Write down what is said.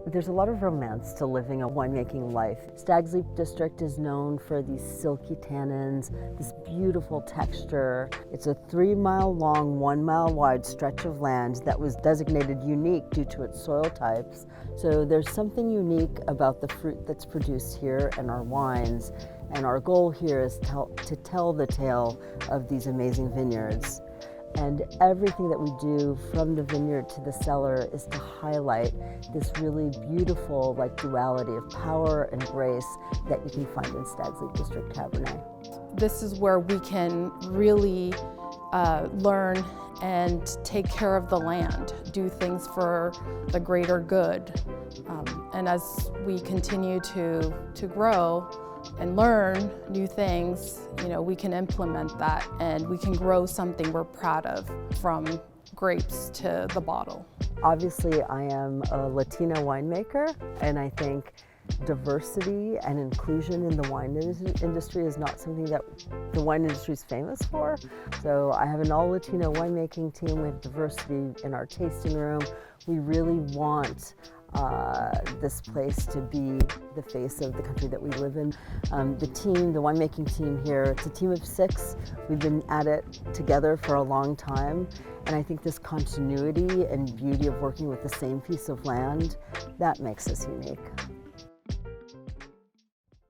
There's a lot of romance to living a winemaking life. Stag's Leap District is known for these silky tannins, this beautiful texture. It's a 3-mile long, 1-mile wide stretch of land that was designated unique due to its soil types. So there's something unique about the fruit that's produced here and our wines. And our goal here is to tell the tale of these amazing vineyards. And everything that we do from the vineyard to the cellar is to highlight this really beautiful duality of power and grace that you can find in Stag's Leap District Cabernet. This is where we can really learn and take care of the land, do things for the greater good. And as we continue to grow and learn new things, we can implement that and we can grow something we're proud of, from grapes to the bottle. Obviously, I am a Latina winemaker, and I think diversity and inclusion in the wine industry is not something that the wine industry is famous for. So I have an all-Latino winemaking team. We have diversity in our tasting room. We really want this place to be the face of the country that we live in. The winemaking team here, it's a team of 6. We've been at it together for a long time, and I think this continuity and beauty of working with the same piece of land, that makes us unique.